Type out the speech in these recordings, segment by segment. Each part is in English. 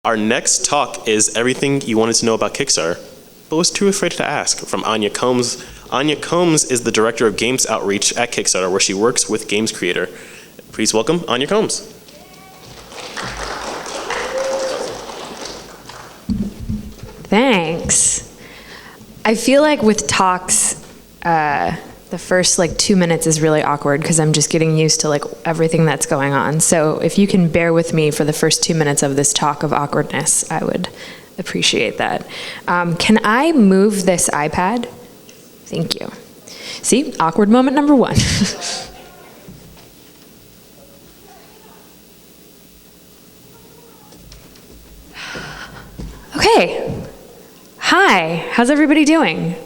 Our next talk is Everything You Wanted to Know About Kickstarter, but was too afraid to ask, from Anya Combs. Anya Combs is the Director of Games Outreach at Kickstarter, where she works with games creator. Please welcome Anya Combs. Thanks. I feel like with talks, the first 2 minutes is really awkward because I'm just getting used to everything that's going on. So if you can bear with me for the first 2 minutes of this talk of awkwardness, I would appreciate that. Can I move this iPad? Thank you. See, awkward moment number 1. Okay. Hi, how's everybody doing?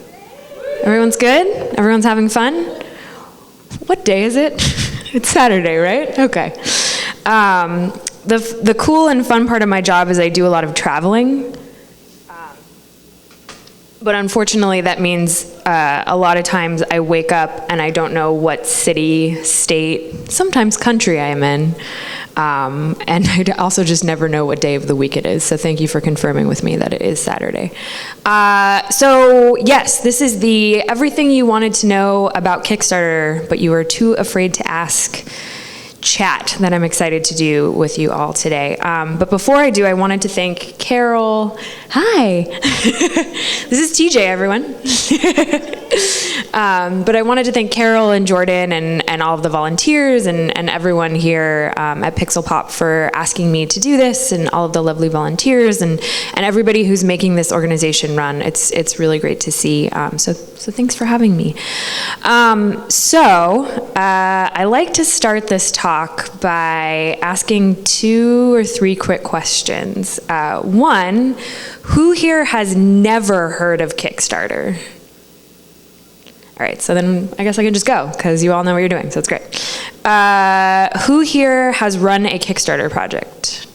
Everyone's good? Everyone's having fun? What day is it? It's Saturday, right? Okay. The cool and fun part of my job is I do a lot of traveling. But unfortunately, that means a lot of times I wake up and I don't know what city, state, sometimes country I am in. And I also just never know what day of the week it is. So thank you for confirming with me that it is Saturday. So yes, this is the everything you wanted to know about Kickstarter, but you were too afraid to ask chat that I'm excited to do with you all today. But before I do, I wanted to thank Carol. Hi. This is TJ, everyone. But I wanted to thank Carol and Jordan and all of the volunteers and everyone here at PixelPop for asking me to do this, and all of the lovely volunteers and everybody who's making this organization run. It's really great to see. So thanks for having me. I like to start this talk by asking 2 or 3 quick questions. One, who here has never heard of Kickstarter? All right, so then I guess I can just go, because you all know what you're doing, so it's great. Who here has run a Kickstarter project?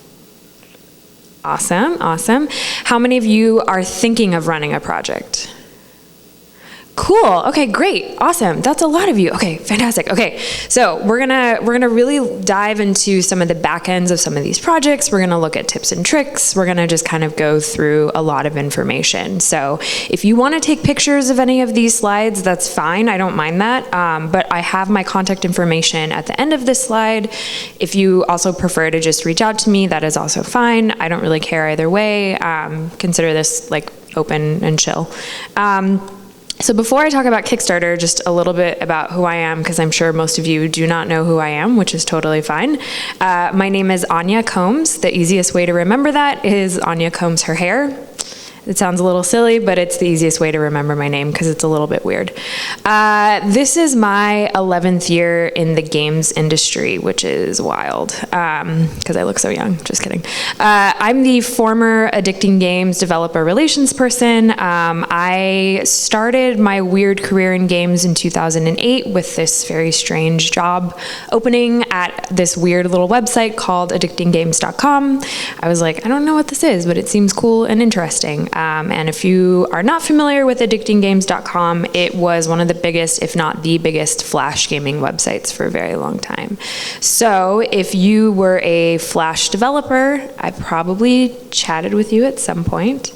Awesome, awesome. How many of you are thinking of running a project? Cool. Okay, great. Awesome. That's a lot of you. Okay, fantastic. Okay, so we're gonna really dive into some of the back ends of some of these projects. We're gonna look at tips and tricks. We're gonna just kind of go through a lot of information. So if you want to take pictures of any of these slides, that's fine. I don't mind that. But I have my contact information at the end of this slide. If you also prefer to just reach out to me, that is also fine. I don't really care either way. Consider this open and chill. So before I talk about Kickstarter, just a little bit about who I am, because I'm sure most of you do not know who I am, which is totally fine. My name is Anya Combs. The easiest way to remember that is Anya combs her hair. It sounds a little silly, but it's the easiest way to remember my name because it's a little bit weird. This is my 11th year in the games industry, which is wild because I look so young. Just kidding. I'm the former Addicting Games developer relations person. I started my weird career in games in 2008 with this very strange job opening at this weird little website called addictinggames.com. I was like, I don't know what this is, but it seems cool and interesting. And if you are not familiar with addictinggames.com, it was one of the biggest, if not the biggest, Flash gaming websites for a very long time. So if you were a Flash developer, I probably chatted with you at some point.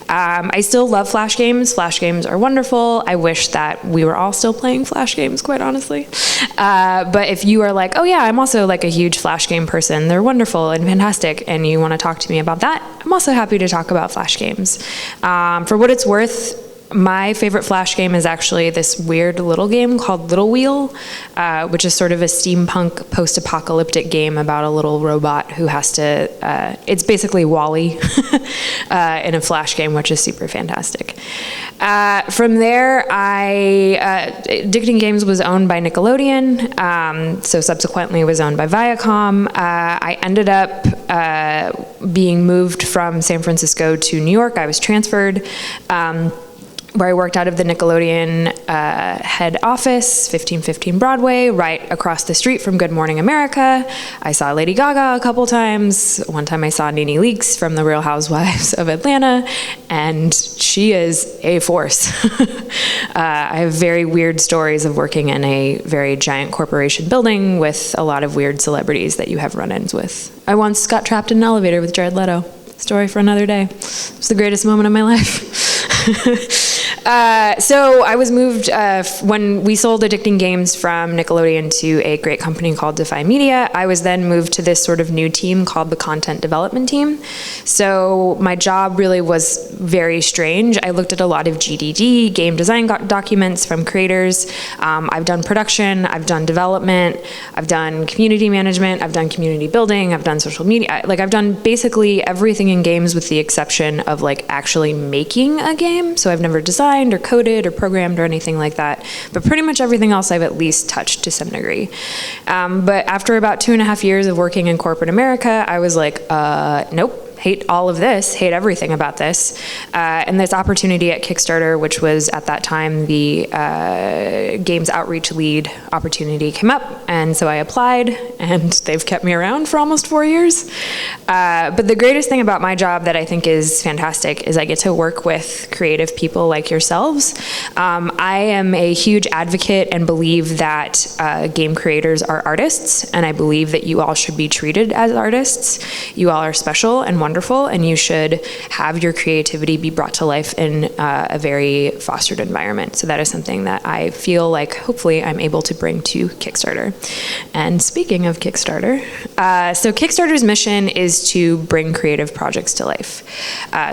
I still love Flash games. Flash games are wonderful. I wish that we were all still playing Flash games, quite honestly. But if you are like, oh yeah, I'm also a huge Flash game person, they're wonderful and fantastic, and you want to talk to me about that, I'm also happy to talk about Flash games. For what it's worth, my favorite Flash game is actually this weird little game called Little Wheel, which is sort of a steampunk post-apocalyptic game about a little robot who has to, it's basically WALL-E in a Flash game, which is super fantastic. From there, Addicting Games was owned by Nickelodeon, so subsequently was owned by Viacom. I ended up being moved from San Francisco to New York. I was transferred. Where I worked out of the Nickelodeon head office, 1515 Broadway, right across the street from Good Morning America. I saw Lady Gaga a couple times. One time I saw Nene Leakes from The Real Housewives of Atlanta, and she is a force. I have very weird stories of working in a very giant corporation building with a lot of weird celebrities that you have run-ins with. I once got trapped in an elevator with Jared Leto. story for another day. It's the greatest moment of my life. So I was moved when we sold Addicting Games from Nickelodeon to a great company called Defy Media. I was then moved to this sort of new team called the Content Development Team. So my job really was very strange. I looked at a lot of GDD, game design documents from creators. I've done production, I've done development, I've done community management, I've done community building, I've done social media. Like I've done basically everything in games with the exception of like actually making a game. So I've never designed or coded or programmed or anything like that. But pretty much everything else I've at least touched to some degree. But after about 2.5 years of working in corporate America, I was like, nope. Hate all of this, hate everything about this. And this opportunity at Kickstarter, which was at that time the games outreach lead opportunity, came up. And so I applied, and they've kept me around for almost 4 years. But the greatest thing about my job that I think is fantastic is I get to work with creative people like yourselves. I am a huge advocate and believe that game creators are artists, and I believe that you all should be treated as artists. You all are special and wonderful, and you should have your creativity be brought to life in a very fostered environment. So that is something that I feel like hopefully I'm able to bring to Kickstarter. And speaking of Kickstarter, so Kickstarter's mission is to bring creative projects to life.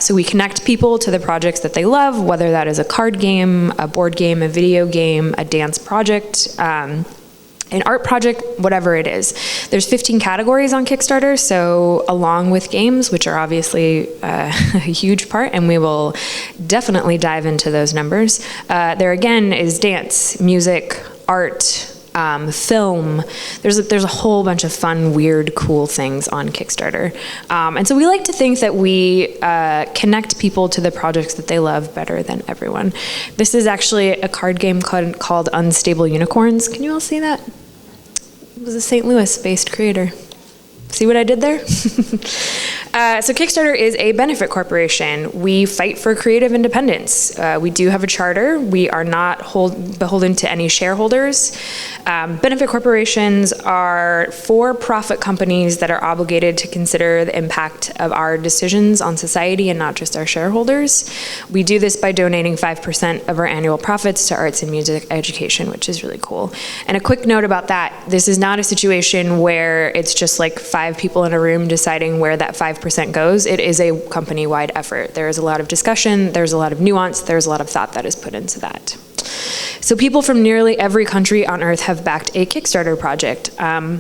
So we connect people to the projects that they love, whether that is a card game, a board game, a video game, a dance project, an art project, whatever it is. There's 15 categories on Kickstarter, so along with games, which are obviously a huge part, and we will definitely dive into those numbers, there again is dance, music, art, film. There's a whole bunch of fun, weird, cool things on Kickstarter. And so we like to think that we connect people to the projects that they love better than everyone. This is actually a card game called Unstable Unicorns. Can you all see that? It was a St. Louis-based creator. See what I did there? So Kickstarter is a benefit corporation. We fight for creative independence. We do have a charter. We are not beholden to any shareholders. Benefit corporations are for-profit companies that are obligated to consider the impact of our decisions on society and not just our shareholders. We do this by donating 5% of our annual profits to arts and music education, which is really cool. And a quick note about that, this is not a situation where it's just like 5 people in a room deciding where that 5% goes. It is a company-wide effort. There is a lot of discussion, there's a lot of nuance, there's a lot of thought that is put into that. So people from nearly every country on Earth have backed a Kickstarter project. A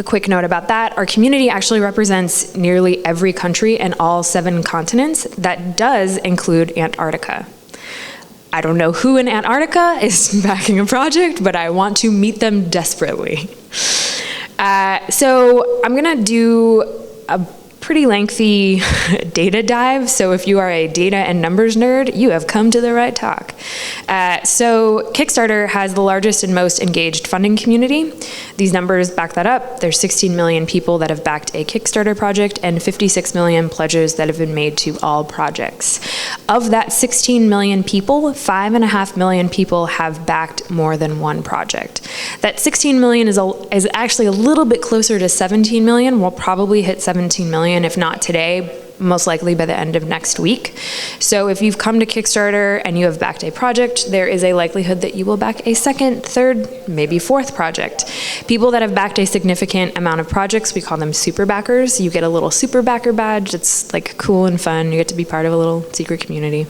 quick note about that, our community actually represents nearly every country and all 7 continents. That does include Antarctica. I don't know who in Antarctica is backing a project, but I want to meet them desperately. So I'm gonna do a pretty lengthy data dive, so if you are a data and numbers nerd, you have come to the right talk. So Kickstarter has the largest and most engaged funding community. These numbers back that up. There's 16 million people that have backed a Kickstarter project and 56 million pledges that have been made to all projects. Of that 16 million people, 5.5 million people have backed more than one project. That 16 million is actually a little bit closer to 17 million. We'll probably hit 17 million, if not today, most likely by the end of next week. So if you've come to Kickstarter and you have backed a project, there is a likelihood that you will back a second, third, maybe fourth project. People that have backed a significant amount of projects, we call them super backers. You get a little super backer badge. It's like cool and fun. You get to be part of a little secret community.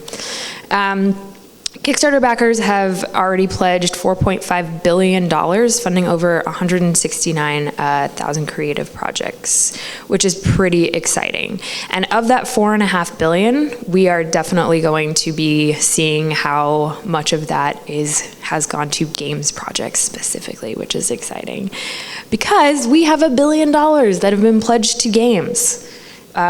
Kickstarter backers have already pledged $4.5 billion, funding over 169,000 creative projects, which is pretty exciting. And of that $4.5 billion, we are definitely going to be seeing how much of that has gone to games projects specifically, which is exciting. Because we have $1 billion that have been pledged to games.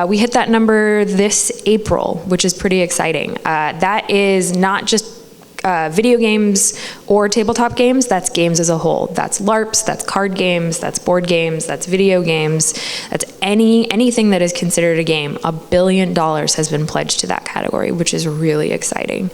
We hit that number this April, which is pretty exciting. That is not just video games or tabletop games, that's games as a whole. That's LARPs, that's card games, that's board games, that's video games, that's anything that is considered a game. $1 billion has been pledged to that category, which is really exciting.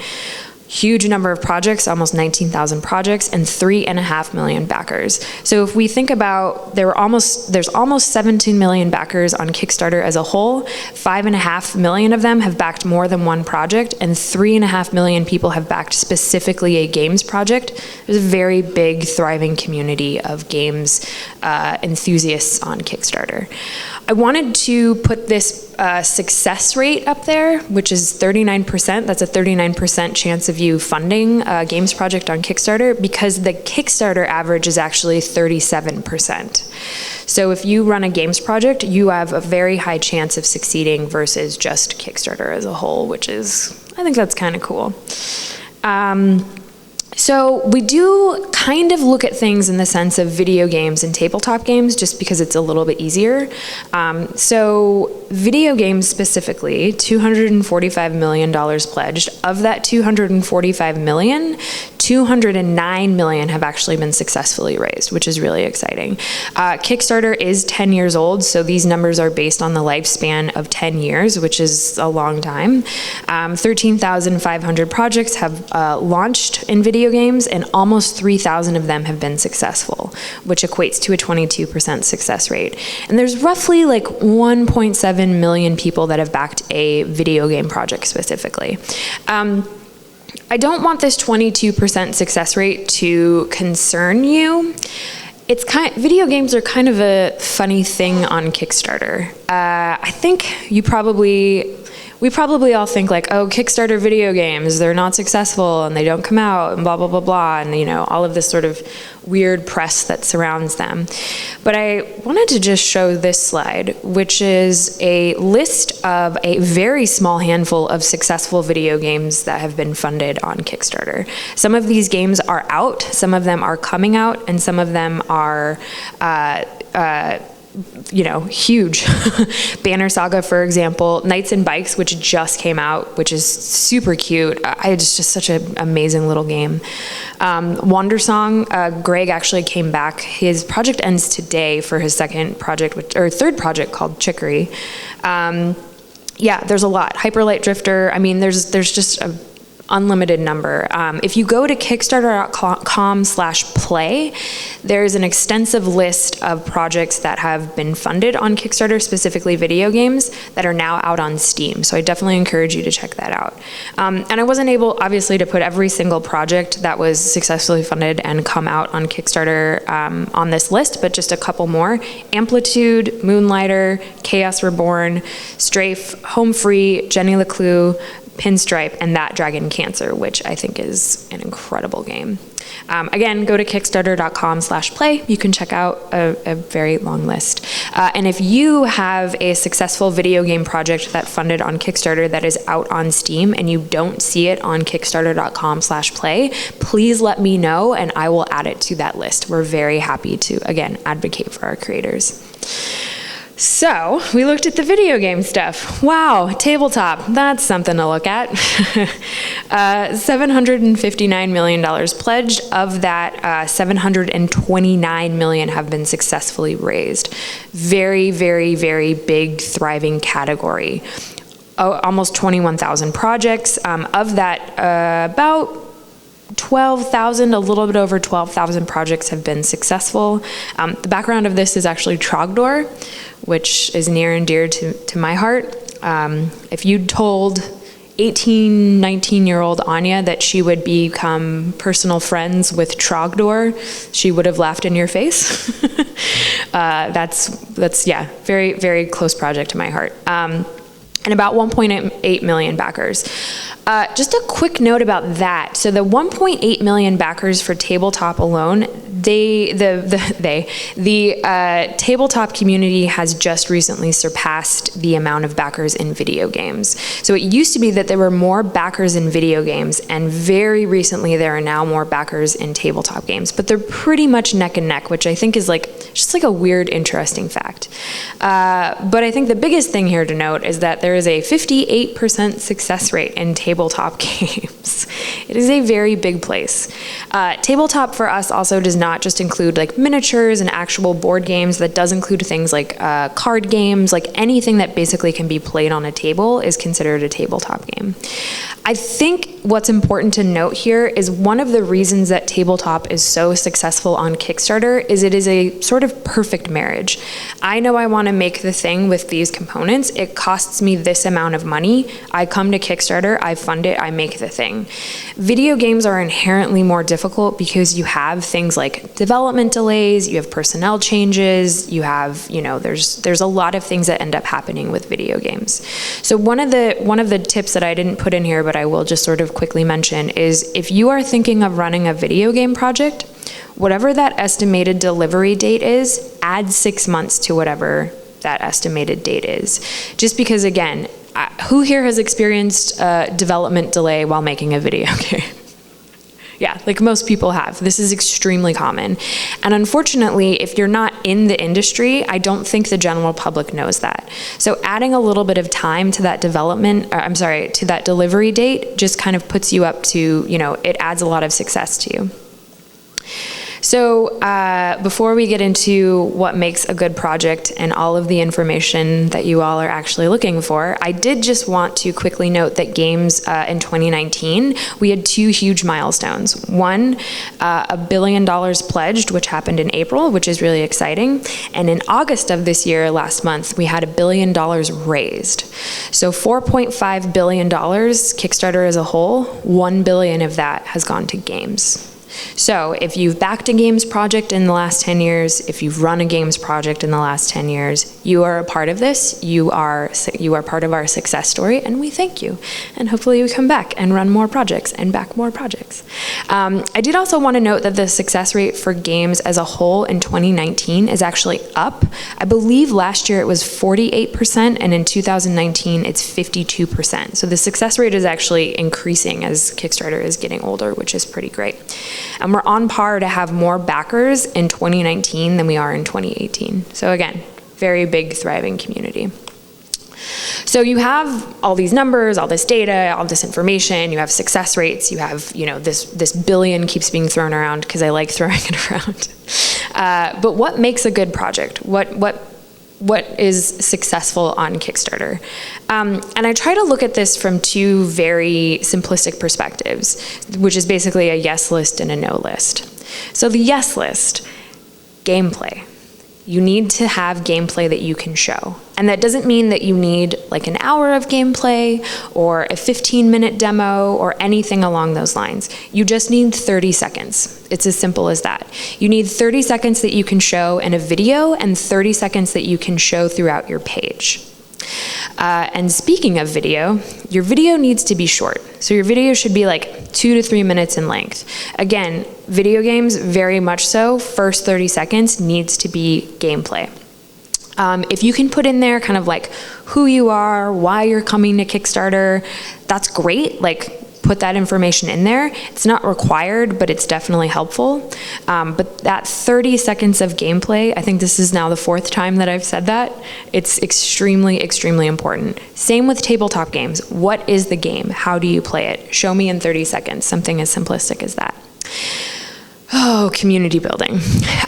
Huge number of projects, almost 19,000 projects, and 3.5 million backers. So if we think about, there's almost 17 million backers on Kickstarter as a whole. 5.5 million of them have backed more than one project, and 3.5 million people have backed specifically a games project. There's a very big, thriving community of games enthusiasts on Kickstarter. I wanted to put this success rate up there, which is 39%. That's a 39% chance of you funding a games project on Kickstarter, because the Kickstarter average is actually 37%. So if you run a games project, you have a very high chance of succeeding versus just Kickstarter as a whole, which is, I think that's kind of cool. So we do kind of look at things in the sense of video games and tabletop games, just because it's a little bit easier. So video games specifically, $245 million pledged. Of that $245 million, $209 million have actually been successfully raised, which is really exciting. Kickstarter is 10 years old, so these numbers are based on the lifespan of 10 years, which is a long time. 13,500 projects have launched in video games, and almost 3,000 of them have been successful, which equates to a 22% success rate. And there's roughly like 1.7 million people that have backed a video game project specifically. I don't want this 22% success rate to concern you. Video games are kind of a funny thing on Kickstarter. I think we probably all think like, oh, Kickstarter video games, they're not successful and they don't come out and blah, blah, blah, blah, and all of this sort of weird press that surrounds them. But I wanted to just show this slide, which is a list of a very small handful of successful video games that have been funded on Kickstarter. Some of these games are out, some of them are coming out, and some of them are huge. Banner Saga, for example, Knights and Bikes, which just came out, which is super cute. It's just such an amazing little game. Wandersong, Greg actually came back. His project ends today for his third project called Chicory. There's a lot. Hyperlight Drifter. I mean, there's just a unlimited number. If you go to kickstarter.com/play, there's an extensive list of projects that have been funded on Kickstarter, specifically video games, that are now out on Steam. So I definitely encourage you to check that out. And I wasn't able, obviously, to put every single project that was successfully funded and come out on Kickstarter on this list, but just a couple more. Amplitude, Moonlighter, Chaos Reborn, Strafe, Home Free, Jenny LeClue, Pinstripe, and That Dragon Cancer, which I think is an incredible game. Again, go to kickstarter.com/play. You can check out a very long list. And if you have a successful video game project that funded on Kickstarter that is out on Steam and you don't see it on kickstarter.com/play, please let me know and I will add it to that list. We're very happy to, again, advocate for our creators. So, we looked at the video game stuff. Wow, tabletop, that's something to look at. $759 million pledged. Of that, $729 million have been successfully raised. Very, very, very big, thriving category. Almost 21,000 projects. Of that, about 12,000, a little bit over 12,000 projects have been successful. The background of this is actually Trogdor, which is near and dear to my heart. If you'd told 18, 19-year-old Anya that she would become personal friends with Trogdor, she would have laughed in your face. That's very, very close project to my heart. And about 1.8 million backers. Just a quick note about that. So the 1.8 million backers for tabletop alone, the tabletop community has just recently surpassed the amount of backers in video games. So it used to be that there were more backers in video games, and very recently there are now more backers in tabletop games. But they're pretty much neck and neck, which I think is just a weird, interesting fact. But I think the biggest thing here to note is that there is a 58% success rate in tabletop games. It is a very big place. Tabletop for us also does not just include like miniatures and actual board games. That does include things like card games, like anything that basically can be played on a table is considered a tabletop game. I think what's important to note here is one of the reasons that tabletop is so successful on Kickstarter is it is a sort of perfect marriage. I know I want to make the thing with these components. It costs me this amount of money. I come to Kickstarter, I fund it, I make the thing. Video games are inherently more difficult because you have things like development delays, you have personnel changes, you have, there's a lot of things that end up happening with video games. So one of the tips that I didn't put in here, but I will just sort of quickly mention, is if you are thinking of running a video game project, whatever that estimated delivery date is, add 6 months to whatever that estimated date is. Just because, again, who here has experienced a development delay while making a video game? Yeah, like most people have. This is extremely common. And unfortunately, if you're not in the industry, I don't think the general public knows that. So adding a little bit of time to that to that delivery date just kind of puts you up to, it adds a lot of success to you. So before we get into what makes a good project and all of the information that you all are actually looking for, I did just want to quickly note that games in 2019, we had 2 huge milestones. One, $1 billion pledged, which happened in April, which is really exciting. And in August of this year, last month, we had $1 billion raised. So $4.5 billion Kickstarter as a whole, $1 billion of that has gone to games. So if you've backed a games project in the last 10 years, if you've run a games project in the last 10 years, you are a part of this. You are part of our success story, and we thank you. And hopefully you come back and run more projects and back more projects. I did also want to note that the success rate for games as a whole in 2019 is actually up. I believe last year it was 48%, and in 2019 it's 52%. So the success rate is actually increasing as Kickstarter is getting older, which is pretty great. And we're on par to have more backers in 2019 than we are in 2018. So again, very big, thriving community. So you have all these numbers, all this data, all this information, you have success rates, you have, this billion keeps being thrown around because I like throwing it around. But what makes a good project? What is successful on Kickstarter? And I try to look at this from 2 very simplistic perspectives, which is basically a yes list and a no list. So the yes list, gameplay. You need to have gameplay that you can show. And that doesn't mean that you need like an hour of gameplay or a 15-minute demo or anything along those lines. You just need 30 seconds. It's as simple as that. You need 30 seconds that you can show in a video and 30 seconds that you can show throughout your page. And speaking of video, your video needs to be short. So your video should be like 2 to 3 minutes in length. Again, video games, very much so, first 30 seconds needs to be gameplay. If you can put in there kind of like who you are, why you're coming to Kickstarter, that's great. Like, put that information in there. It's not required, but it's definitely helpful. But that 30 seconds of gameplay, I think this is now the 4th time that I've said that. It's extremely, extremely important. Same with tabletop games. What is the game? How do you play it? Show me in 30 seconds, something as simplistic as that. Oh, community building.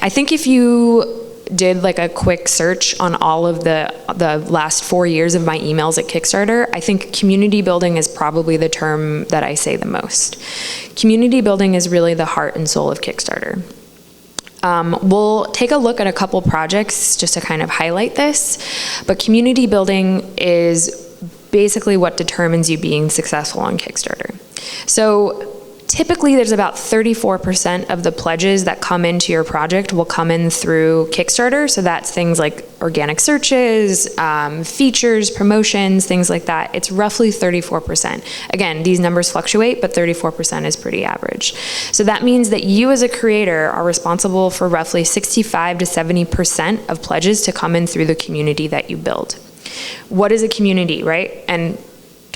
I think if you did like a quick search on all of the last 4 years of my emails at Kickstarter, I think community building is probably the term that I say the most. Community building is really the heart and soul of Kickstarter. We'll take a look at a couple projects just to kind of highlight this, but community building is basically what determines you being successful on Kickstarter. So typically, there's about 34% of the pledges that come into your project will come in through Kickstarter. So that's things like organic searches, features, promotions, things like that. It's roughly 34%. Again, these numbers fluctuate, but 34% is pretty average. So that means that you as a creator are responsible for roughly 65 to 70% of pledges to come in through the community that you build. What is a community, right? And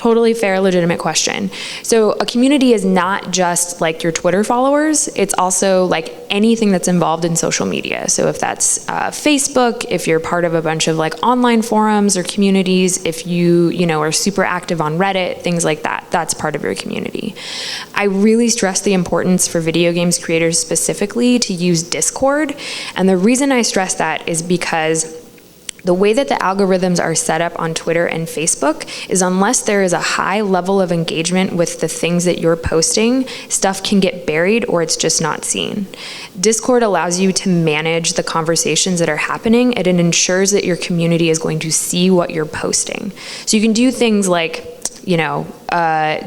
Totally fair, legitimate question. So a community is not just like your Twitter followers, it's also like anything that's involved in social media. So if that's Facebook, if you're part of a bunch of like online forums or communities, if you know, are super active on Reddit, things like that, that's part of your community. I really stress the importance for video games creators specifically to use Discord. And the reason I stress that is because the way that the algorithms are set up on Twitter and Facebook is unless there is a high level of engagement with the things that you're posting, stuff can get buried or it's just not seen. Discord allows you to manage the conversations that are happening, and it ensures that your community is going to see what you're posting. So you can do things like, you know,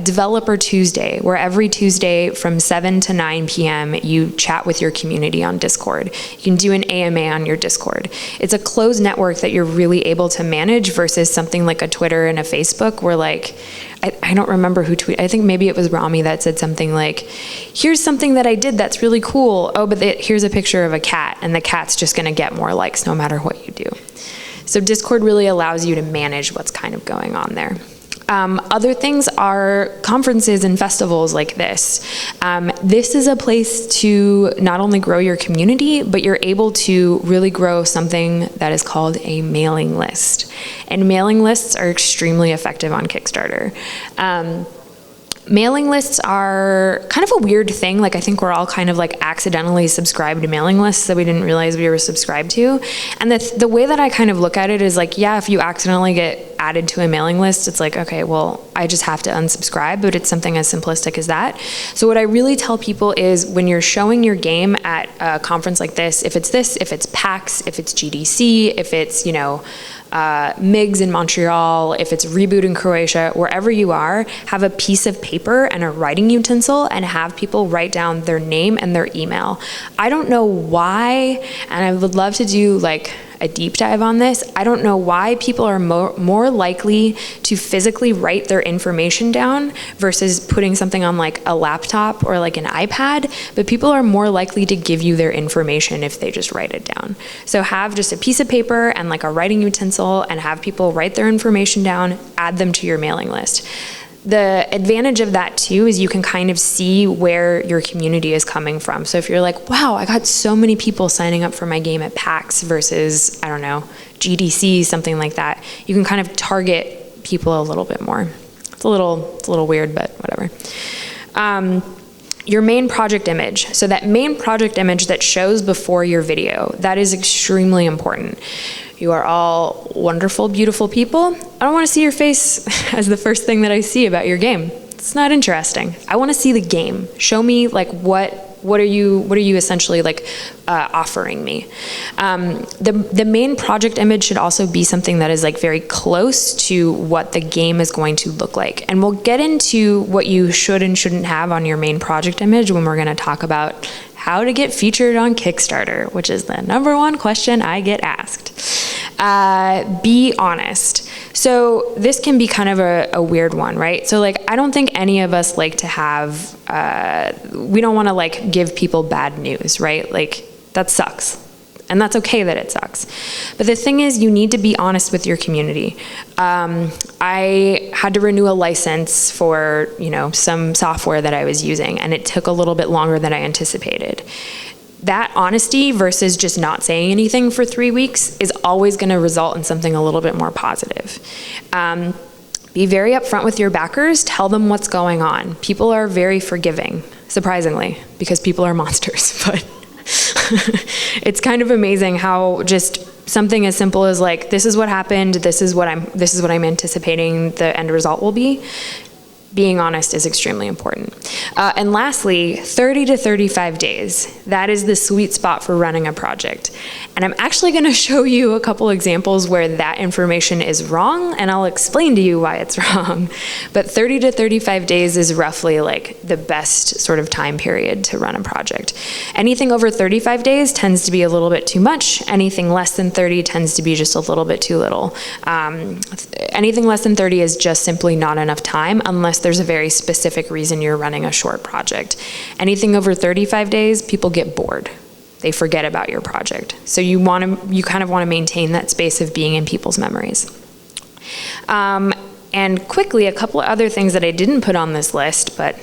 Developer Tuesday, where every Tuesday from 7 to 9 p.m. you chat with your community on Discord. You can do an AMA on your Discord. It's a closed network that you're really able to manage versus something like a Twitter and a Facebook where like, I don't remember who tweeted, I think maybe it was Rami that said something like, here's something that I did that's really cool. Oh, but here's a picture of a cat, and the cat's just gonna get more likes no matter what you do. So Discord really allows you to manage what's kind of going on there. Other things are conferences and festivals like this. This is a place to not only grow your community, but you're able to really grow something that is called a mailing list. And mailing lists are extremely effective on Kickstarter. Mailing lists are kind of a weird thing. Like I think we're all kind of like accidentally subscribed to mailing lists that we didn't realize we were subscribed to. And the way that I kind of look at it is like, yeah, if you accidentally get added to a mailing list, it's like, okay, well, I just have to unsubscribe, but it's something as simplistic as that. So what I really tell people is when you're showing your game at a conference like this, if it's PAX, if it's GDC, if it's, you know, MIGS in Montreal, if it's Reboot in Croatia, wherever you are, have a piece of paper and a writing utensil and have people write down their name and their email. I don't know why, and I would love to do like a deep dive on this. I don't know why people are more likely to physically write their information down versus putting something on like a laptop or like an iPad, but people are more likely to give you their information if they just write it down. So have just a piece of paper and like a writing utensil and have people write their information down, add them to your mailing list. The advantage of that too is you can kind of see where your community is coming from. So if you're like, wow, I got so many people signing up for my game at PAX versus, I don't know, GDC, something like that, you can kind of target people a little bit more. It's a little weird, but whatever. Your main project image. So that main project image that shows before your video, that is extremely important. You are all wonderful, beautiful people. I don't want to see your face as the first thing that I see about your game. It's not interesting. I want to see the game. Show me like what are you essentially like offering me? The main project image should also be something that is like very close to what the game is going to look like. And we'll get into what you should and shouldn't have on your main project image when we're going to talk about how to get featured on Kickstarter, which is the #1 question I get asked. Be honest. So this can be kind of a weird one, right? So like, I don't think any of us like to have, we don't want to like give people bad news, right? Like that sucks. And that's okay that it sucks. But the thing is, you need to be honest with your community. I had to renew a license for, you know, some software that I was using, and it took a little bit longer than I anticipated. That honesty versus just not saying anything for 3 weeks is always going to result in something a little bit more positive. Be very upfront with your backers. Tell them what's going on. People are very forgiving, surprisingly, because people are monsters. But it's kind of amazing how just something as simple as like, this is what happened, this is what I'm anticipating the end result will be. Being honest is extremely important. And lastly, 30 to 35 days. That is the sweet spot for running a project. And I'm actually going to show you a couple examples where that information is wrong, and I'll explain to you why it's wrong. But 30 to 35 days is roughly like the best sort of time period to run a project. Anything over 35 days tends to be a little bit too much. Anything less than 30 tends to be just a little bit too little. Anything less than 30 is just simply not enough time unless there's a very specific reason you're running a short project. Anything over 35 days, people get bored. They forget about your project. So you kind of want to maintain that space of being in people's memories. And quickly, a couple of other things that I didn't put on this list, but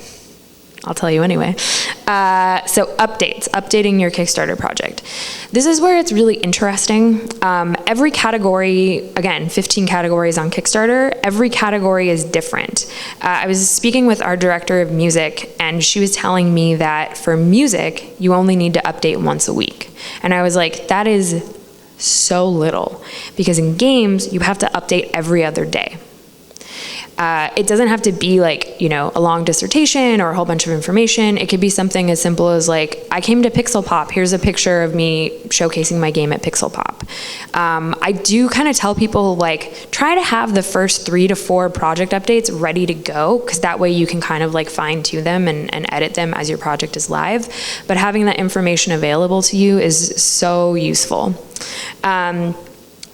I'll tell you anyway. So updating your Kickstarter project. This is where it's really interesting. Every category, again, 15 categories on Kickstarter, every category is different. I was speaking with our director of music, and she was telling me that for music, you only need to update once a week. And I was like, that is so little, because in games, you have to update every other day. It doesn't have to be like, a long dissertation or a whole bunch of information. It could be something as simple as like, I came to PixelPop. Here's a picture of me showcasing my game at PixelPop. I do kind of tell people like, try to have the first 3 to 4 project updates ready to go, because that way you can kind of like fine tune them and edit them as your project is live. But having that information available to you is so useful.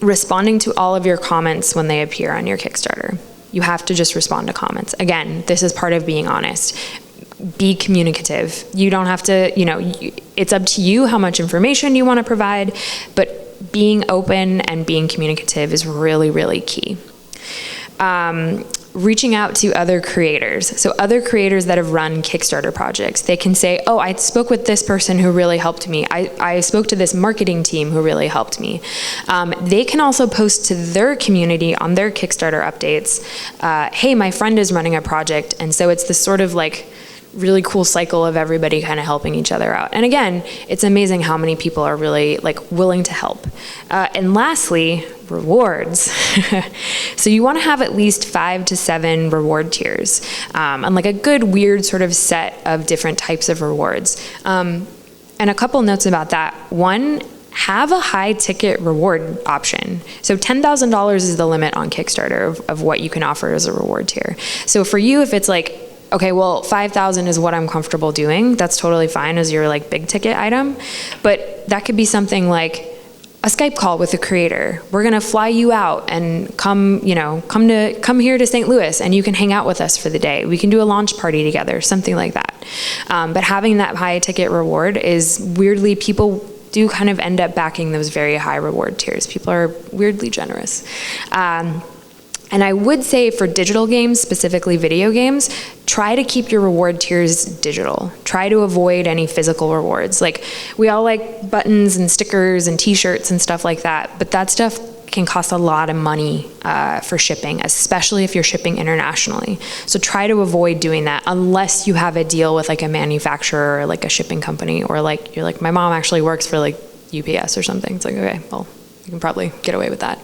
Responding to all of your comments when they appear on your Kickstarter. You have to just respond to comments. Again, this is part of being honest. Be communicative. You don't have to, it's up to you how much information you want to provide, but being open and being communicative is really, really key. Reaching out to other creators. So other creators that have run Kickstarter projects, they can say, oh, I spoke with this person who really helped me. I spoke to this marketing team who really helped me. They can also post to their community on their Kickstarter updates, hey, my friend is running a project. And so it's this sort of like really cool cycle of everybody kind of helping each other out. And again, it's amazing how many people are really like willing to help. And lastly, rewards. So you want to have at least 5 to 7 reward tiers, and like a good weird sort of set of different types of rewards. And a couple notes about that. One, have a high ticket reward option. So $10,000 is the limit on Kickstarter of what you can offer as a reward tier. So for you, if it's like, okay, well, 5,000 is what I'm comfortable doing, that's totally fine as your like big ticket item. But that could be something like a Skype call with a creator. We're gonna fly you out and come here to St. Louis, and you can hang out with us for the day. We can do a launch party together, something like that. But having that high ticket reward is weirdly, people do kind of end up backing those very high reward tiers. People are weirdly generous. And I would say for digital games, specifically video games, try to keep your reward tiers digital. Try to avoid any physical rewards. Like, we all like buttons and stickers and t-shirts and stuff like that, but that stuff can cost a lot of money for shipping, especially if you're shipping internationally. So try to avoid doing that unless you have a deal with like a manufacturer or like a shipping company, or like you're like, my mom actually works for like UPS or something. It's like, okay, well, you can probably get away with that.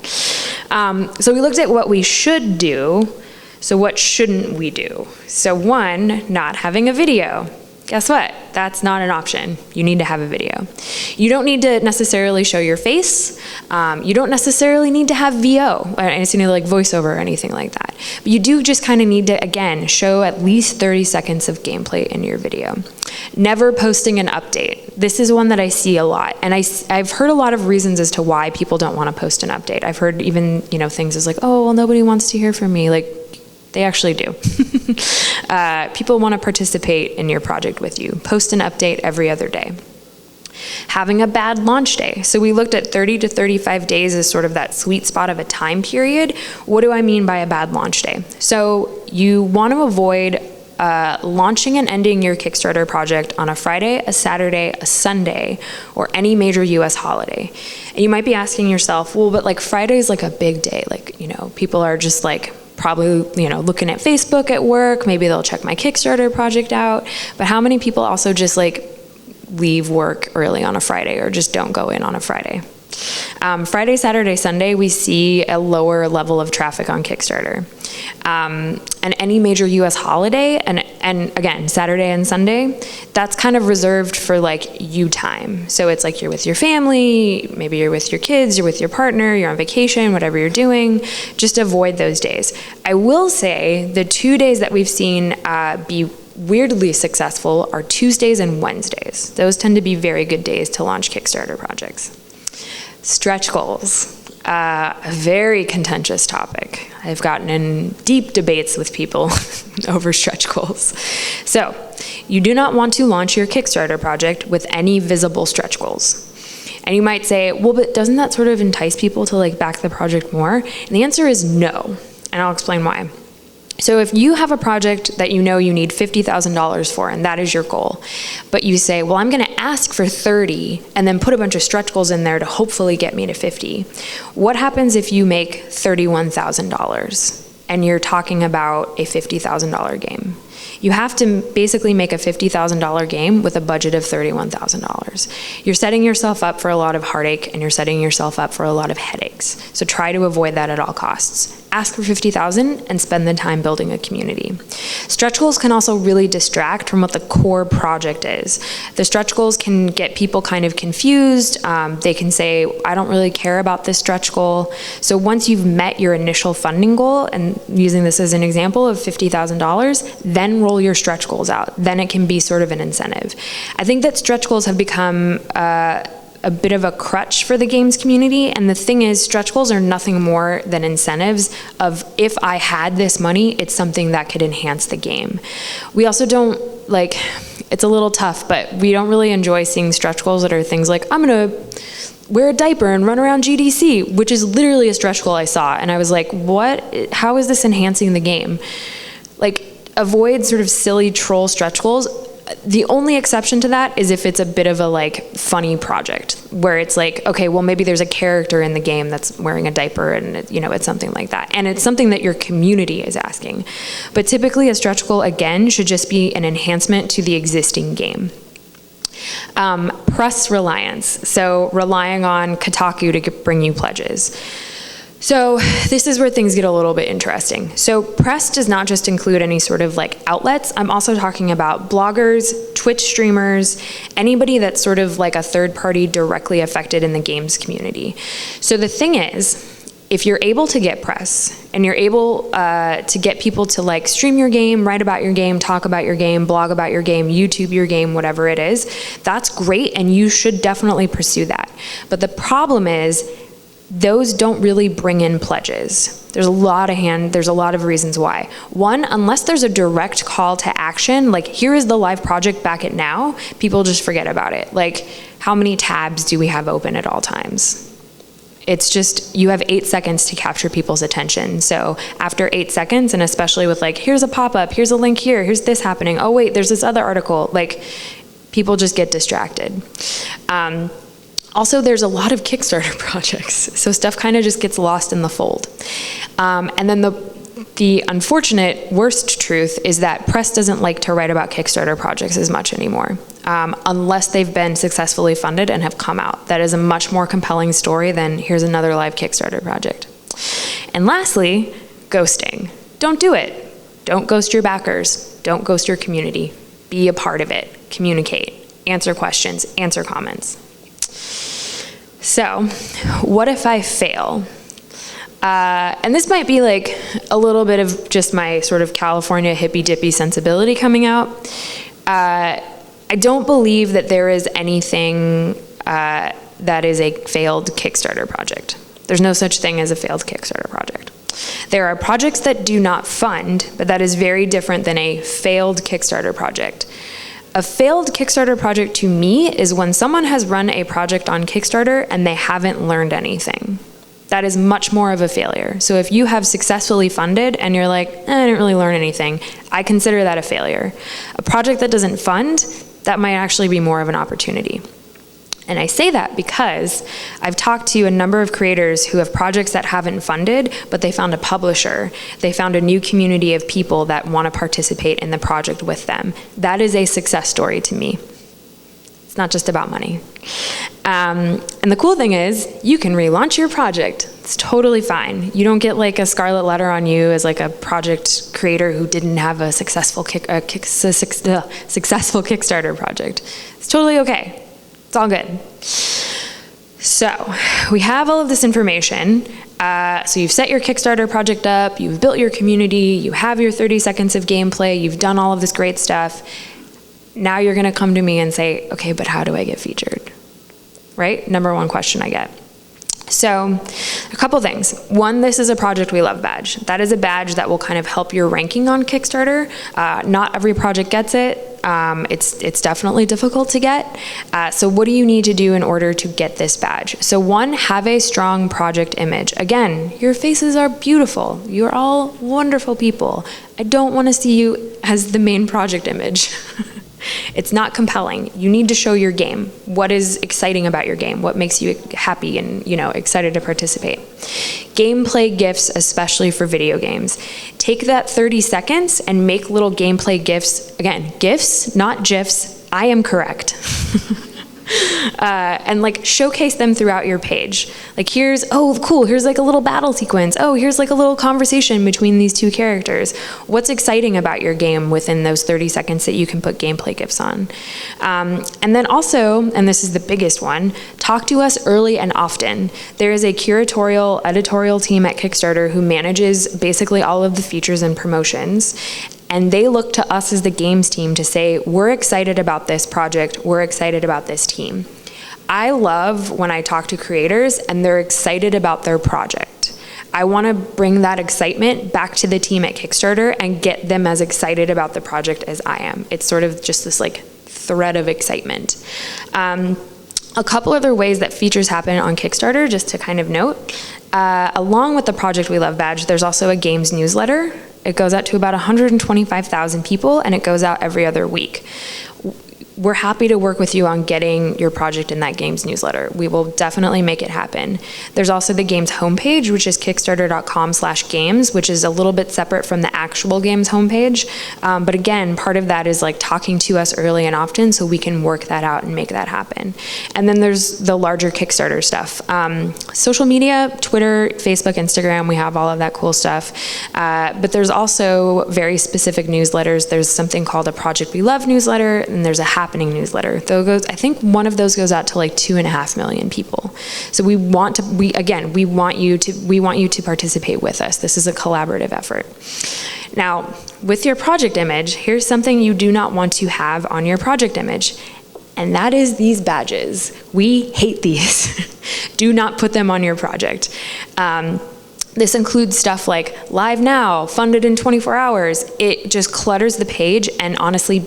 So we looked at what we should do. So what shouldn't we do? So one, not having a video. Guess what? That's not an option. You need to have a video. You don't need to necessarily show your face. You don't necessarily need to have VO, or any like voiceover or anything like that. But you do just kind of need to, again, show at least 30 seconds of gameplay in your video. Never posting an update. This is one that I see a lot, and I've heard a lot of reasons as to why people don't want to post an update. I've heard even things as like, oh, well, nobody wants to hear from me. Like, they actually do. People want to participate in your project with you. Post an update every other day. Having a bad launch day. So we looked at 30 to 35 days as sort of that sweet spot of a time period. What do I mean by a bad launch day? So you want to avoid launching and ending your Kickstarter project on a Friday, a Saturday, a Sunday, or any major US holiday. And you might be asking yourself, well, but like Friday is like a big day. Like, people are just like probably, looking at Facebook at work. Maybe they'll check my Kickstarter project out. But how many people also just like leave work early on a Friday or just don't go in on a Friday? Friday, Saturday, Sunday, we see a lower level of traffic on Kickstarter. And any major US holiday, and again, Saturday and Sunday, that's kind of reserved for like you time. So it's like you're with your family, maybe you're with your kids, you're with your partner, you're on vacation, whatever you're doing, just avoid those days. I will say the 2 days that we've seen be weirdly successful are Tuesdays and Wednesdays. Those tend to be very good days to launch Kickstarter projects. Stretch goals. A very contentious topic. I've gotten in deep debates with people over stretch goals. So, you do not want to launch your Kickstarter project with any visible stretch goals. And you might say, well, but doesn't that sort of entice people to like back the project more? And the answer is no, and I'll explain why. So if you have a project that you know you need $50,000 for, and that is your goal, but you say, well, I'm gonna ask for 30 and then put a bunch of stretch goals in there to hopefully get me to 50. What happens if you make $31,000 and you're talking about a $50,000 game? You have to basically make a $50,000 game with a budget of $31,000. You're setting yourself up for a lot of heartache, and you're setting yourself up for a lot of headaches. So try to avoid that at all costs. Ask for $50,000 and spend the time building a community. Stretch goals can also really distract from what the core project is. The stretch goals can get people kind of confused. They can say, I don't really care about this stretch goal. So once you've met your initial funding goal, and using this as an example of $50,000, then roll your stretch goals out. Then it can be sort of an incentive. I think that stretch goals have become a bit of a crutch for the games community, and the thing is, stretch goals are nothing more than incentives of, if I had this money, it's something that could enhance the game. We also don't, like, it's a little tough, but we don't really enjoy seeing stretch goals that are things like, I'm gonna wear a diaper and run around GDC, which is literally a stretch goal I saw, and I was like, what? How is this enhancing the game? Like, avoid sort of silly troll stretch goals. The only exception to that is if it's a bit of a like funny project where it's like, okay, well, maybe there's a character in the game that's wearing a diaper, and it's something like that. And it's something that your community is asking. But typically a stretch goal, again, should just be an enhancement to the existing game. Press reliance. So relying on Kotaku to bring you pledges. So this is where things get a little bit interesting. So press does not just include any sort of like outlets. I'm also talking about bloggers, Twitch streamers, anybody that's sort of like a third party directly affected in the games community. So the thing is, if you're able to get press and you're able to get people to like stream your game, write about your game, talk about your game, blog about your game, YouTube your game, whatever it is, that's great, and you should definitely pursue that. But the problem is, those don't really bring in pledges. There's a lot of reasons why. One, unless there's a direct call to action, like here is the live project, back it now, people just forget about it. Like, how many tabs do we have open at all times? It's just, you have 8 seconds to capture people's attention. So after 8 seconds, and especially with like, here's a pop-up, here's a link here, here's this happening, oh wait, there's this other article, like people just get distracted. Also, there's a lot of Kickstarter projects, so stuff kind of just gets lost in the fold. And then the unfortunate worst truth is that press doesn't like to write about Kickstarter projects as much anymore, unless they've been successfully funded and have come out. That is a much more compelling story than here's another live Kickstarter project. And lastly, ghosting. Don't do it. Don't ghost your backers. Don't ghost your community. Be a part of it. Communicate. Answer questions. Answer comments. So, what if I fail? And this might be like a little bit of just my sort of California hippy-dippy sensibility coming out. I don't believe that there is anything that is a failed Kickstarter project. There's no such thing as a failed Kickstarter project. There are projects that do not fund, but that is very different than a failed Kickstarter project. A failed Kickstarter project to me is when someone has run a project on Kickstarter and they haven't learned anything. That is much more of a failure. So if you have successfully funded and you're like, I didn't really learn anything, I consider that a failure. A project that doesn't fund, that might actually be more of an opportunity. And I say that because I've talked to a number of creators who have projects that haven't funded, but they found a publisher. They found a new community of people that want to participate in the project with them. That is a success story to me. It's not just about money. And the cool thing is, you can relaunch your project. It's totally fine. You don't get like a scarlet letter on you as like a project creator who didn't have a successful Kickstarter project. It's totally okay. It's all good. So we have all of this information. So you've set your Kickstarter project up, you've built your community, you have your 30 seconds of gameplay, you've done all of this great stuff. Now you're gonna come to me and say, okay, but how do I get featured? Right? Number one question I get. So a couple things. One, this is a Project We Love badge. That is a badge that will kind of help your ranking on Kickstarter. Not every project gets it. It's definitely difficult to get. So what do you need to do in order to get this badge? So one, have a strong project image. Again, your faces are beautiful. You're all wonderful people. I don't want to see you as the main project image. It's not compelling. You need to show your game. What is exciting about your game? What makes you happy and, excited to participate? Gameplay GIFs, especially for video games. Take that 30 seconds and make little gameplay GIFs. Again, GIFs, not GIFs. I am correct. And showcase them throughout your page. Here's a little battle sequence. Oh, here's a little conversation between these two characters. What's exciting about your game within those 30 seconds that you can put gameplay GIFs on? And then also, and this is the biggest one, talk to us early and often. There is a curatorial editorial team at Kickstarter who manages basically all of the features and promotions. And they look to us as the games team to say, we're excited about this project, we're excited about this team. I love when I talk to creators and they're excited about their project. I want to bring that excitement back to the team at Kickstarter and get them as excited about the project as I am. It's sort of just this thread of excitement. A couple other ways that features happen on Kickstarter, just to kind of note, along with the Project We Love badge, there's also a games newsletter. It goes out to about 125,000 people, and it goes out every other week. We're happy to work with you on getting your project in that games newsletter. We will definitely make it happen. There's also the games homepage, which is kickstarter.com/games, which is a little bit separate from the actual games homepage. But again, part of that is talking to us early and often so we can work that out and make that happen. And then there's the larger Kickstarter stuff. Social media, Twitter, Facebook, Instagram, we have all of that cool stuff. But there's also very specific newsletters. There's something called a Project We Love newsletter, and there's a happening newsletter. I think one of those goes out to 2.5 million people. So we want you to participate with us. This is a collaborative effort. Now, with your project image, here's something you do not want to have on your project image, and that is these badges. We hate these. Do not put them on your project. This includes stuff like live now, funded in 24 hours. It just clutters the page, and honestly,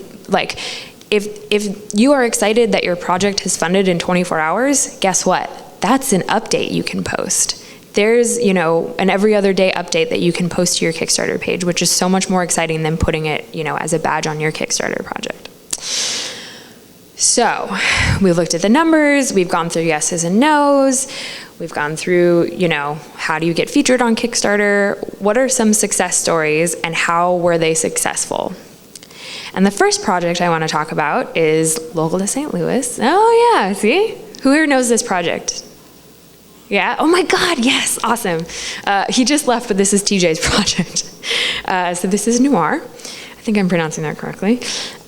if you are excited that your project has funded in 24 hours, guess what? That's an update you can post. There's, an every other day update that you can post to your Kickstarter page, which is so much more exciting than putting it, as a badge on your Kickstarter project. So, we looked at the numbers, we've gone through yeses and nos, we've gone through, how do you get featured on Kickstarter, what are some success stories, and how were they successful? And the first project I want to talk about is local to St. Louis. Oh yeah, see? Who here knows this project? Yeah? Oh my God, yes, awesome. He just left, but this is TJ's project. So this is Noir. I think I'm pronouncing that correctly.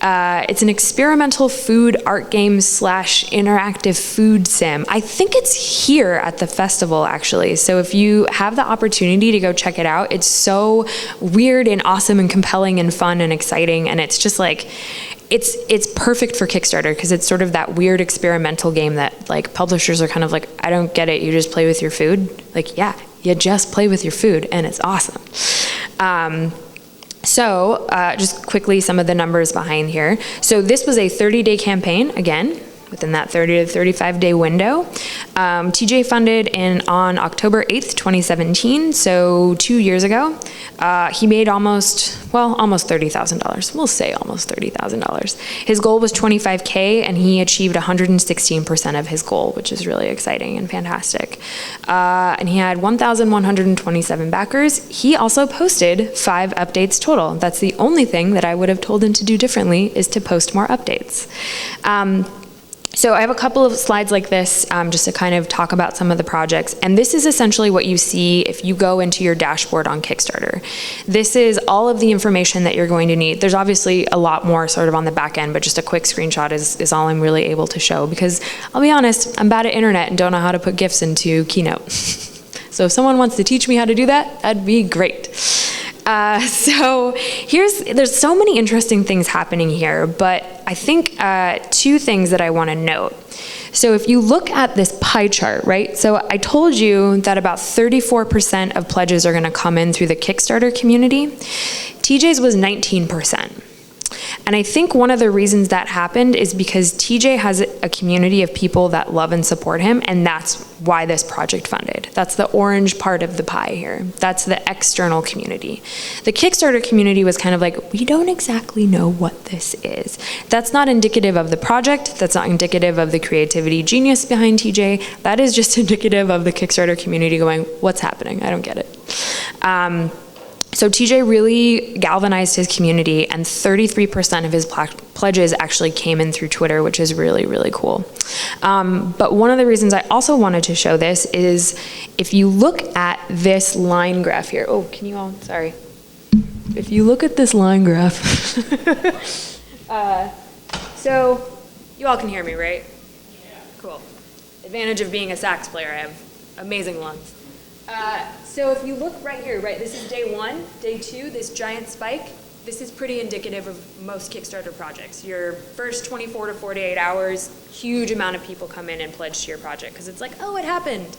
It's an experimental food art game / interactive food sim. I think it's here at the festival, actually. So if you have the opportunity to go check it out, it's so weird and awesome and compelling and fun and exciting. And it's just it's perfect for Kickstarter because it's sort of that weird experimental game that publishers are kind of I don't get it. You just play with your food. Yeah, you just play with your food and it's awesome. So just quickly some of the numbers behind here. So this was a 30-day campaign, again, within that 30 to 35-day window. TJ funded on October 8th, 2017, so 2 years ago. He made almost $30,000. We'll say almost $30,000. His goal was $25K, and he achieved 116% of his goal, which is really exciting and fantastic. And he had 1,127 backers. He also posted 5 updates total. That's the only thing that I would have told him to do differently, is to post more updates. So I have a couple of slides like this just to kind of talk about some of the projects. And this is essentially what you see if you go into your dashboard on Kickstarter. This is all of the information that you're going to need. There's obviously a lot more sort of on the back end, but just a quick screenshot is all I'm really able to show because I'll be honest, I'm bad at internet and don't know how to put GIFs into Keynote. So if someone wants to teach me how to do that, that'd be great. So there's so many interesting things happening here, but I think 2 things that I want to note. So if you look at this pie chart, right? So I told you that about 34% of pledges are going to come in through the Kickstarter community. TJ's was 19%. And I think one of the reasons that happened is because TJ has a community of people that love and support him, and that's why this project funded. That's the orange part of the pie here. That's the external community. The Kickstarter community was kind of like, we don't exactly know what this is. That's not indicative of the project. That's not indicative of the creativity genius behind TJ. That is just indicative of the Kickstarter community going, what's happening? I don't get it. So TJ really galvanized his community, and 33% of his pledges actually came in through Twitter, which is really, really cool. But one of the reasons I also wanted to show this is if you look at this line graph here. Oh, can you all, sorry. If you look at this line graph. So you all can hear me, right? Yeah. Cool. Advantage of being a sax player, I have amazing lungs. So if you look right here, right, this is day 1, day 2, this giant spike, this is pretty indicative of most Kickstarter projects. Your first 24 to 48 hours, huge amount of people come in and pledge to your project because it's like, oh, it happened.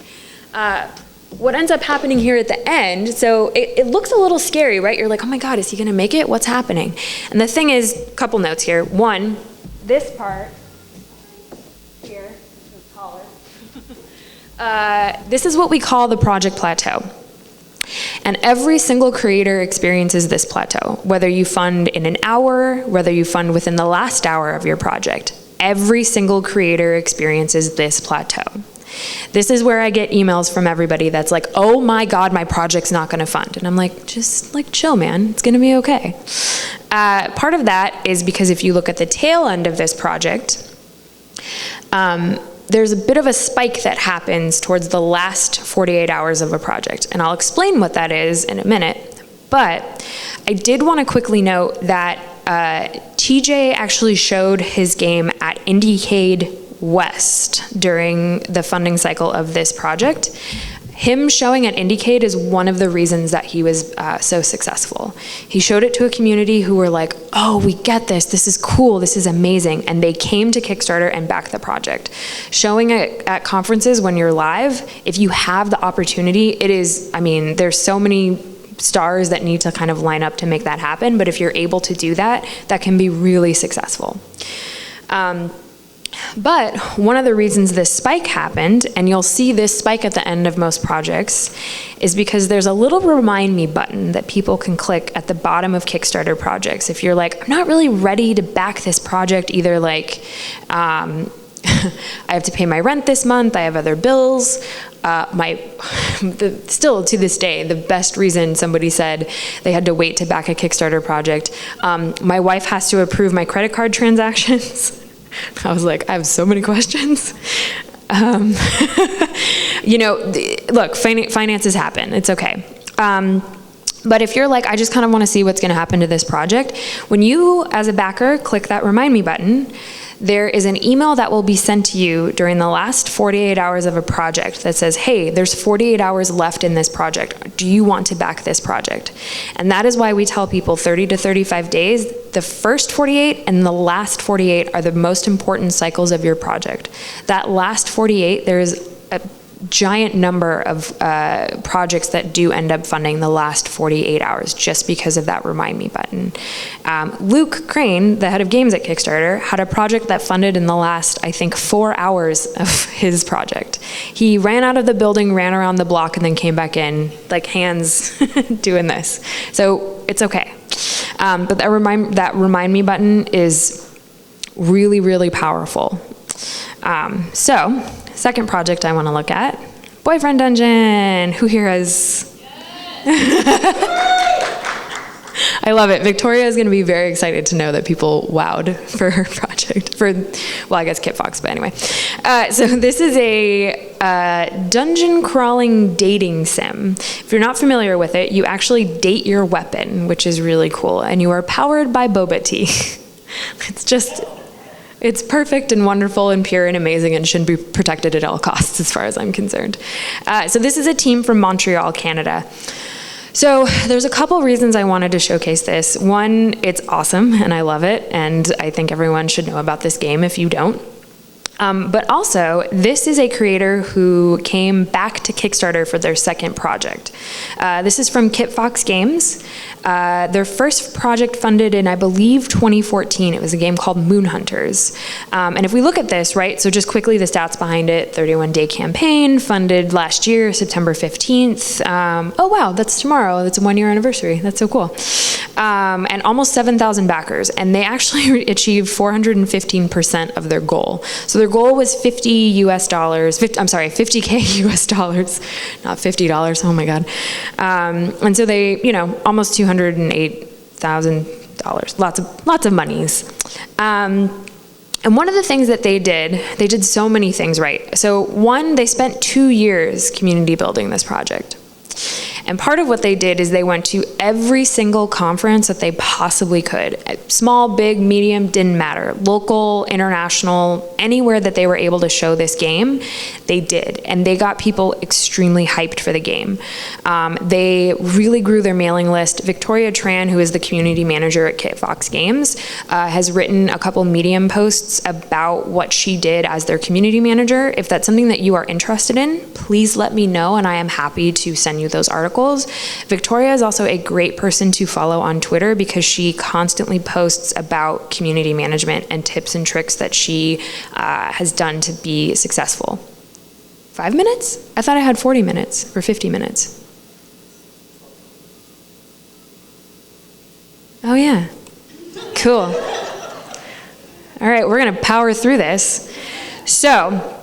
What ends up happening here at the end, so it looks a little scary, right? You're like, oh my God, is he gonna make it? What's happening? And the thing is, a couple notes here. One, this part here is taller. This is what we call the project plateau. And every single creator experiences this plateau, whether you fund in an hour, whether you fund within the last hour of your project. Every single creator experiences this plateau. This is where I get emails from everybody that's like, oh my God, my project's not gonna fund. And I'm like, just like chill, man, it's gonna be okay. Part of that is because if you look at the tail end of this project, there's a bit of a spike that happens towards the last 48 hours of a project. And I'll explain what that is in a minute. But I did want to quickly note that TJ actually showed his game at Indiecade West during the funding cycle of this project. Him showing at Indiecade is one of the reasons that he was so successful. He showed it to a community who were like, oh, we get this, this is cool, this is amazing, and they came to Kickstarter and backed the project. Showing it at conferences when you're live, if you have the opportunity, it is, I mean, there's so many stars that need to kind of line up to make that happen, but if you're able to do that, that can be really successful. But one of the reasons this spike happened, and you'll see this spike at the end of most projects, is because there's a little remind me button that people can click at the bottom of Kickstarter projects. If you're like, I'm not really ready to back this project, either like, I have to pay my rent this month, I have other bills. Still to this day, the best reason somebody said they had to wait to back a Kickstarter project, my wife has to approve my credit card transactions. I was like, I have so many questions. You know, look, finances happen. It's okay. But if you're like, I just kind of want to see what's going to happen to this project, when you, as a backer, click that remind me button, there is an email that will be sent to you during the last 48 hours of a project that says, hey, there's 48 hours left in this project. Do you want to back this project? And that is why we tell people 30 to 35 days, the first 48 and the last 48 are the most important cycles of your project. That last 48, there is a giant number of projects that do end up funding the last 48 hours just because of that remind me button. Luke Crane, the head of games at Kickstarter, had a project that funded in the last, I think, 4 hours of his project. He ran out of the building, ran around the block, and then came back in, like hands doing this. So it's okay. But that remind me button is really, really powerful. So, second project I want to look at, Boyfriend Dungeon. Who here has? I love it. Victoria is going to be very excited to know that people wowed for her project. Well, I guess Kit Fox, but anyway. So this is a dungeon crawling dating sim. If you're not familiar with it, you actually date your weapon, which is really cool, and you are powered by boba tea. It's perfect and wonderful and pure and amazing and should be protected at all costs as far as I'm concerned. So this is a team from Montreal, Canada. So there's a couple reasons I wanted to showcase this. One, it's awesome and I love it, and I think everyone should know about this game if you don't. But also, this is a creator who came back to Kickstarter for their second project. This is from Kitfox Games. Their first project funded in, I believe, 2014. It was a game called Moon Hunters. And if we look at this, right, so just quickly the stats behind it, 31-day campaign, funded last year, September 15th. Oh, wow, that's tomorrow. That's a 1-year anniversary. That's so cool. And almost 7,000 backers. And they actually achieved 415% of their goal. So their goal was $50 US, $50K US dollars, not $50, oh my God. And so they, almost $208,000, lots of monies. And one of the things that they did so many things right. So one, they spent 2 years community building this project. And part of what they did is they went to every single conference that they possibly could. Small, big, medium, didn't matter. Local, international, anywhere that they were able to show this game, they did. And they got people extremely hyped for the game. They really grew their mailing list. Victoria Tran, who is the community manager at Kitfox Games, has written a couple Medium posts about what she did as their community manager. If that's something that you are interested in, please let me know, and I am happy to send you those articles. Victoria is also a great person to follow on Twitter because she constantly posts about community management and tips and tricks that she has done to be successful. 5 minutes? I thought I had 40 minutes or 50 minutes. Oh yeah, cool. All right, we're gonna power through this. So,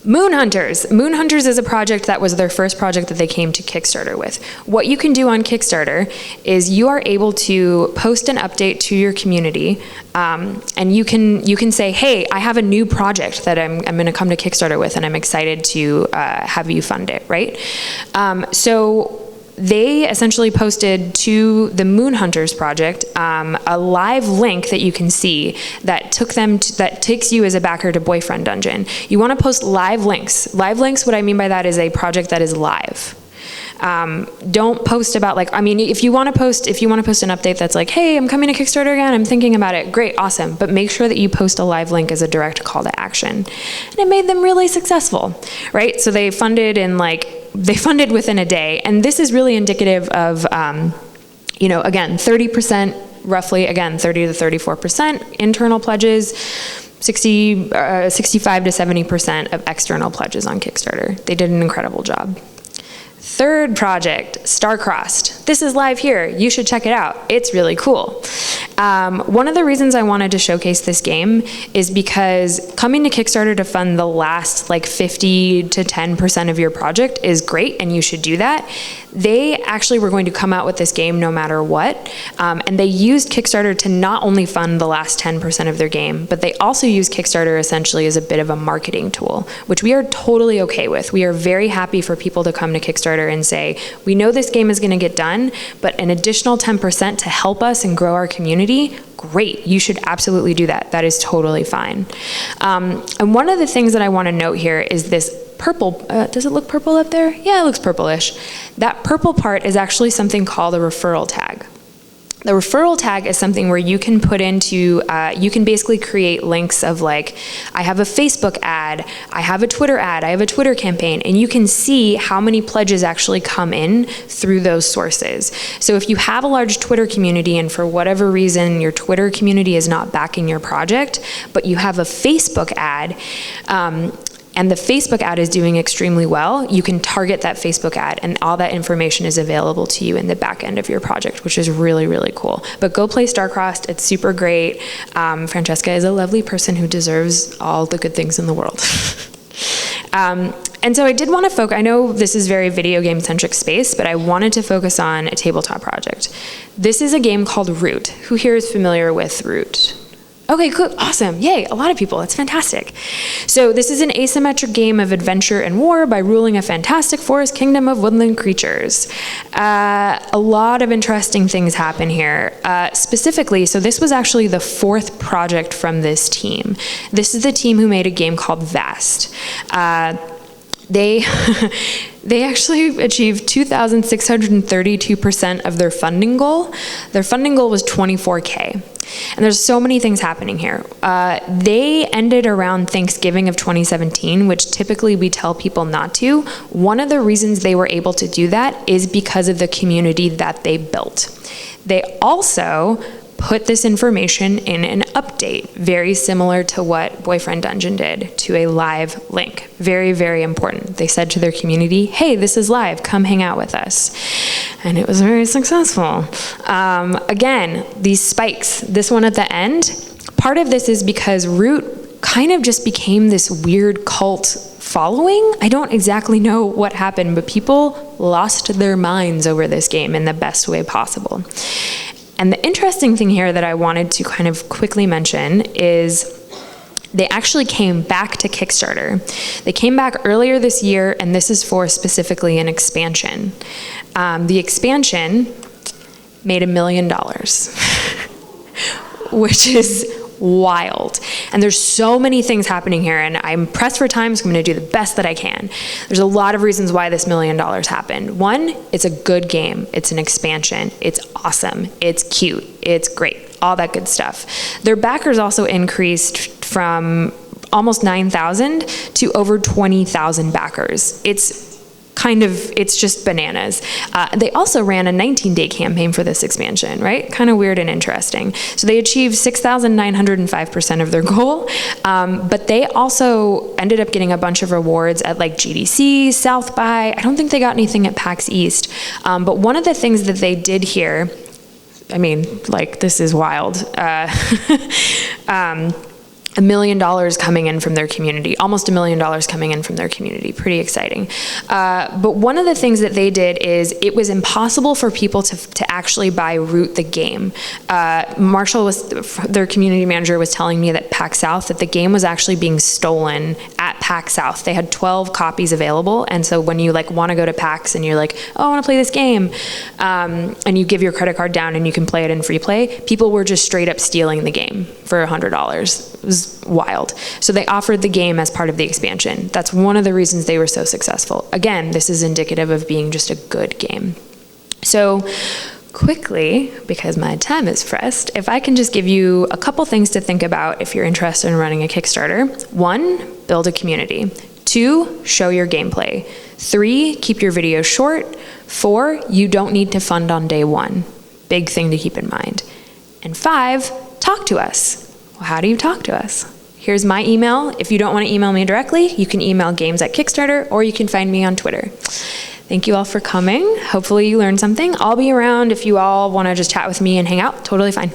Moon Hunters. Moon Hunters is a project that was their first project that they came to Kickstarter with. What you can do on Kickstarter is you are able to post an update to your community, and you can say, hey, I have a new project that I'm going to come to Kickstarter with, and I'm excited to have you fund it, right? So they essentially posted to the Moon Hunters project a live link that you can see that that takes you as a backer to Boyfriend Dungeon. You want to post live links. Live links, what I mean by that is a project that is live. Don't post about if you want to post an update that's like, hey, I'm coming to Kickstarter again, I'm thinking about it, great, awesome, but make sure that you post a live link as a direct call to action. And it made them really successful, right? So they funded within a day, and this is really indicative of, again, 30%, roughly, again, 30 to 34% internal pledges, 65 to 70% of external pledges on Kickstarter. They did an incredible job. Third project, Starcrossed. This is live here. You should check it out. It's really cool. One of the reasons I wanted to showcase this game is because coming to Kickstarter to fund the last 50 to 10% of your project is great, and you should do that. They actually were going to come out with this game no matter what, and they used Kickstarter to not only fund the last 10% of their game, but they also used Kickstarter essentially as a bit of a marketing tool, which we are totally okay with. We are very happy for people to come to Kickstarter and say, we know this game is going to get done, but an additional 10% to help us and grow our community, great. You should absolutely do that. That is totally fine. And one of the things that I want to note here is this purple. Does it look purple up there? Yeah, it looks purplish. That purple part is actually something called a referral tag. The referral tag is something where you can put into, you can basically create links of I have a Facebook ad, I have a Twitter ad, I have a Twitter campaign, and you can see how many pledges actually come in through those sources. So if you have a large Twitter community and for whatever reason your Twitter community is not backing your project, but you have a Facebook ad, and the Facebook ad is doing extremely well, you can target that Facebook ad, and all that information is available to you in the back end of your project, which is really, really cool. But go play Starcrossed, it's super great. Francesca is a lovely person who deserves all the good things in the world. And so I did want to focus, I know this is very video game centric space, but I wanted to focus on a tabletop project. This is a game called Root. Who here is familiar with Root? Okay, cool, awesome, yay, a lot of people, that's fantastic. So this is an asymmetric game of adventure and war by ruling a fantastic forest kingdom of woodland creatures. A lot of interesting things happen here. Specifically, so this was actually the fourth project from this team. This is the team who made a game called Vast. They actually achieved 2,632% of their funding goal. Their funding goal was $24K. And there's so many things happening here. They ended around Thanksgiving of 2017, which typically we tell people not to. One of the reasons they were able to do that is because of the community that they built. They also put this information in an update, very similar to what Boyfriend Dungeon did, to a live link. Very, very important. They said to their community, hey, this is live, come hang out with us. And it was very successful. Again, these spikes, this one at the end, part of this is because Root kind of just became this weird cult following. I don't exactly know what happened, but people lost their minds over this game in the best way possible. And the interesting thing here that I wanted to kind of quickly mention is they actually came back to Kickstarter. They came back earlier this year, and this is for specifically an expansion. The expansion made $1 million, which is wild. And there's so many things happening here, and I'm pressed for time, so I'm going to do the best that I can. There's a lot of reasons why this $1 million happened. One, it's a good game. It's an expansion. It's awesome. It's cute. It's great. All that good stuff. Their backers also increased from almost 9,000 to over 20,000 backers. It's just bananas. They also ran a 19-day campaign for this expansion, right? Kind of weird and interesting. So they achieved 6,905% of their goal, but they also ended up getting a bunch of rewards at like GDC, South by. I don't think they got anything at PAX East. But one of the things that they did here, I mean, like, this is wild. $1 million coming in from their community, almost $1 million coming in from their community. Pretty exciting. But one of the things that they did is it was impossible for people to actually buy Root the game. Marshall, their community manager, was telling me that PAX South, that the game was actually being stolen at PAX South. They had 12 copies available, and so when you like want to go to PAX and you're like, oh, I want to play this game, and you give your credit card down and you can play it in free play, people were just straight up stealing the game for $100. It was wild. So they offered the game as part of the expansion. That's one of the reasons they were so successful. Again, this is indicative of being just a good game. So quickly, because my time is pressed, if I can just give you a couple things to think about if you're interested in running a Kickstarter. 1, build a community. 2, show your gameplay. 3, keep your videos short. 4, you don't need to fund on day 1. Big thing to keep in mind. And 5, talk to us. Well, how do you talk to us? Here's my email. If you don't want to email me directly, you can email games@Kickstarter, or you can find me on Twitter. Thank you all for coming. Hopefully you learned something. I'll be around if you all want to just chat with me and hang out. Totally fine.